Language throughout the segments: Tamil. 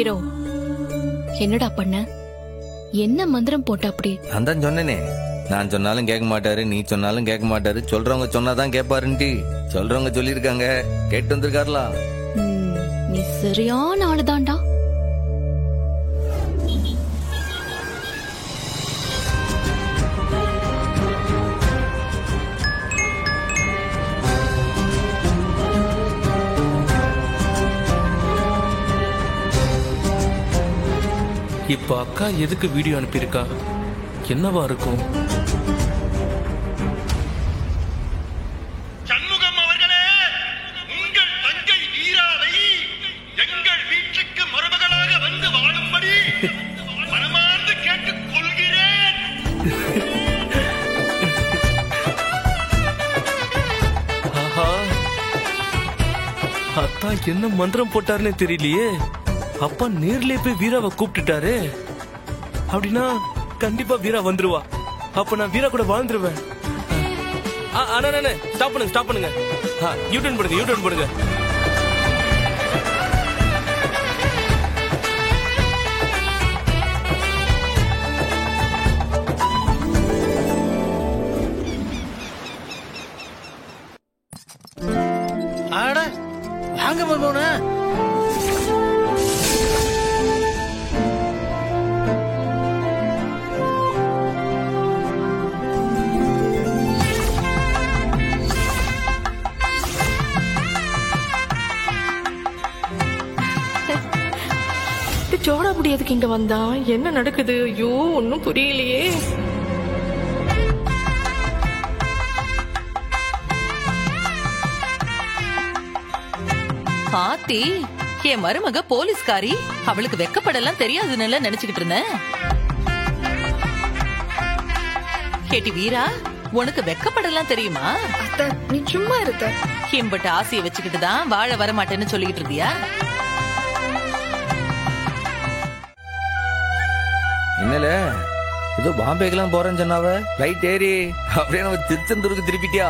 ஹீரோ, என்னடா பண்ண? என்ன மந்திரம் போட்ட அப்படி? நான் தான் சொன்னேனே, நான் சொன்னாலும் கேட்க மாட்டாரு, நீ சொன்னாலும் கேட்க மாட்டாரு, சொல்றவங்க சொன்னாதான் கேட்பாருன்ட்டு சொல்றவங்க சொல்லிருக்காங்க, கேட்டு வந்திருக்காருலா. நீ சரியான ஆளுதான்டா. இப்ப அக்கா எதுக்கு வீடியோ அனுப்பியிருக்கா? என்னவா இருக்கும்? சண்முகம் அவர்களே, உங்கள் தங்கை வீராவை எங்கள் வீட்டுக்கு மருமகளாக வந்து வாழும்படி மனமார்ந்து கேட்டுக் கொள்கிறேன். ஆஹா, அத்தா என்ன மந்திரம் போட்டாருன்னு தெரியலையே. அப்பா நேர்லயே போய் வீராவை கூப்பிட்டுட்டாரு. அப்படின்னா கண்டிப்பா வீரா வந்துருவா. அப்ப நான் வீரா கூட வாழ்ந்துருவேன். ஸ்டாப் பண்ணுங்க. யூ-டர்ன் போடுங்க. வாங்க மர்மோனா. சோடா புடி எதுக்கு இங்க வந்தா? என்ன நடக்குது? ஐயோ, ஒன்னும் புரியலையே. ஆத்தி, என் மருமக போலீஸ்காரி, அவளுக்கு வெக்கப்படலாம் தெரியாதுன்னு நினைச்சுக்கிட்டு இருந்தேன். கேட்டி வீரா, உனக்கு வெக்கப்படலாம் தெரியுமா? அத்தை, நீ சும்மா இருக்க. எம்பட்ட ஆசையை வச்சுக்கிட்டு தான் வாழ வர மாட்டேன்னு சொல்லிக்கிட்டு இருந்தியா? என்னல ஏதோ பாம்பேக்கெல்லாம் போறேன்னு சொன்னாவ, ரைட் ஏறி அப்படியே நம்ம திருச்செந்தூருக்கு திருப்பிட்டியா?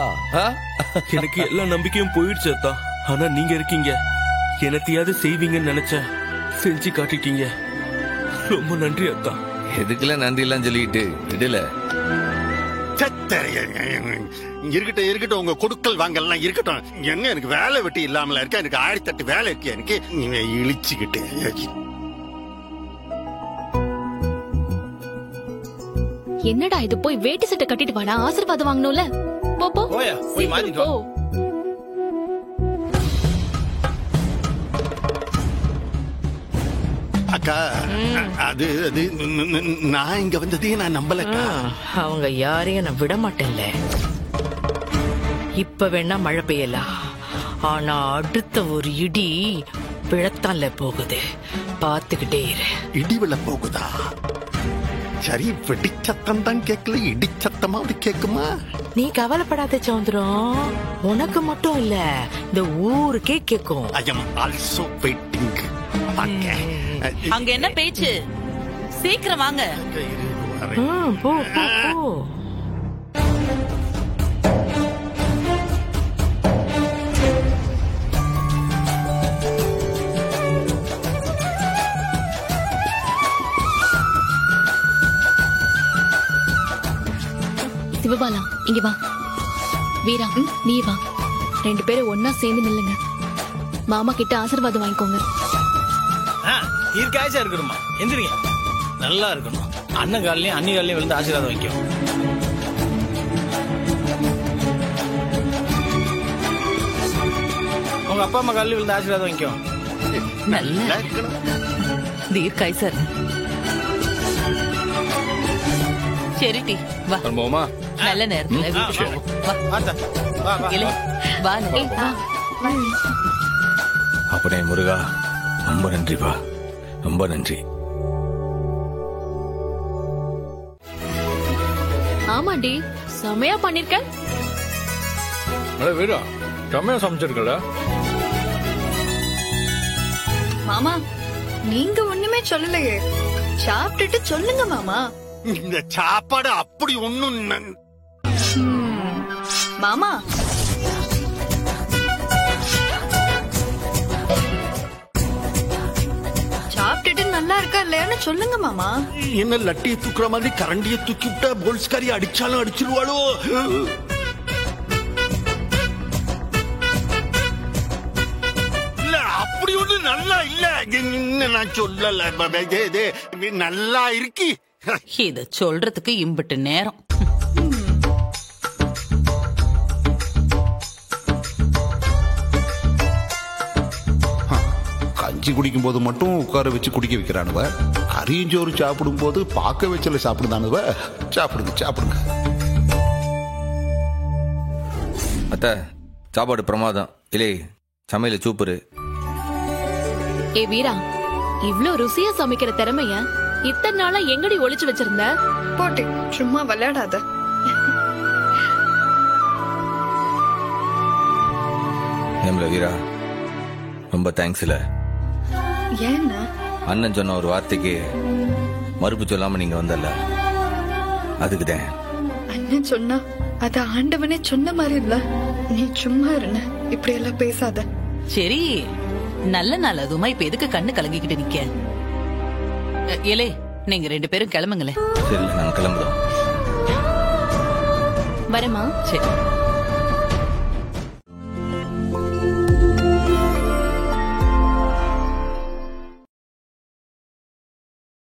எனக்கு எல்லா நம்பிக்கையும் போயிடுச்சு அத்தா. ஆனா நீங்க இருக்கீங்க, என்னத்தையாவது செய்வீங்கன்னு நினைச்சேன். செஞ்சு காட்டிட்டீங்க. ரொம்ப நன்றி அத்தா. எதுக்குல நன்றி எல்லாம் சொல்லிட்டு விடல. இருக்கட்டும், உங்க கொடுக்கல் வாங்கலாம் இருக்கட்டும். என்ன எனக்கு வேலை வெட்டி இல்லாமல இருக்க, எனக்கு 1008 வேலை இருக்கு. எனக்கு இழிச்சுக்கிட்டு என்னடா இது? போய் வேட்டி சட்டை கட்டிட்டு வாடா, ஆசீர்வாதம் வாங்கணும்ல. போய் மாத்திட்டு வா. அக்கா, அது நான் இங்க வந்ததே நான் நம்பலக்கா. அவங்க யாரையும் நான் விட மாட்டேன்ல. இப்ப வேணா மழை பெய்யலாம், ஆனா அடுத்த ஒரு இடி விழத்தான்ல போகுது. பாத்துக்கிட்டே இரு. இடி விழ போகுதா? சரி, வெடிச்சத்தம் தான் கேட்கல, இடிச்சத்தமாவது கேக்குமா? நீ கவலைப்படாத சௌந்தரம், உனக்கு மட்டும் இல்ல, இந்த ஊருக்கே கேக்கும். I am also waiting. அங்க என்ன பேச்சு? சீக்கிரம் வாங்க. போ போ போ. சிவபாலா, இங்க வா. வீரா, நீ வா. 2 பேரும் ஒன்னா சேர்ந்து நில்லுங்க. மாமா கிட்ட ஆசீர்வாதம் வாங்கிக்கோங்க. தீர்க்காயசா இருக்கணுமா? எந்திரிங்க. நல்லா இருக்கணும். அண்ணன் காலையும் அண்ணி காலையும் விழுந்து ஆசீர்வாதம் வைக்கும். உங்க அப்பா அம்மா காலையும் விழுந்து ஆசீர்வாதம் வைக்கும். நல்லா தீர்க்காய்சர். சரிட்டி வா. போமா. நல்ல நேரத்துல அப்படியே முருகா, ரொம்ப நன்றிப்பா, ரொம்ப நன்றி. ஆமாண்டி, செமையா பண்ணிருக்க. வீரா, செமையா சமைச்சிருக்கல. மாமா, நீங்க ஒண்ணுமே சொல்லலையே. சாப்பிட்டுட்டு சொல்லுங்க மாமா. இந்த சாப்பாடு அப்படி ஒண்ணும். மாமா, சாப்பிட்டு என்னன்னு சொல்லுங்க மாமா. என்ன லட்டியை தூக்குற மாதிரி கரண்டியை தூக்கி விட்டா போலீஸ்காரி அடிச்சாலும் அடிச்சிருவாளோ? இல்ல அப்படி ஒண்ணு நல்லா இல்ல. என்ன நான் சொல்லல, நல்லா இருக்கி. இத சொல்றதுக்கு இம்பிட்டு நேரம். கஞ்சி குடிக்கும் போது மட்டும் உட்கார வச்சு குடிக்க வைக்கிறானுவ, கறியஞ்சோறு சாப்பிடும் போது பாக்க வச்சல சாப்பிடுதானுவ. சாப்பிடுங்க சாப்பிடுங்க. அத்த சாப்பாடு பிரமாதம். இல்லை சமையல சூப்பரு. ஏ வீரா, இவ்ளோ ருசியா சமைக்கிற திறமைய இத்தனை நாளா எங்கடி ஒளிச்சு வச்சிருந்த? போட்டி சும்மா விளையாடாத. ஏம்ல வீரா, ரொம்ப தேங்க்ஸ்ல. ஏன்னா அண்ணன் சொன்ன ஒரு வார்த்தைக்கு மறுப்பு சொல்லாம நீங்க வந்தல்ல, அதுக்குதான். அண்ணன் சொன்னா அத ஆண்டவனே சொன்ன மாதிரி இல்ல. நீ சும்மா இருன, இப்படி எல்லாம் பேசாத. சரி, நல்ல நாள் அதுமா இப்ப எதுக்கு கண்ணு கலங்கிக்கிட்டு நிக்க? ஏலே, நீங்க 2 பேரும் கிளம்புங்களேன். சரி, நாங்க கிளம்புறோம். வரமா? சரி.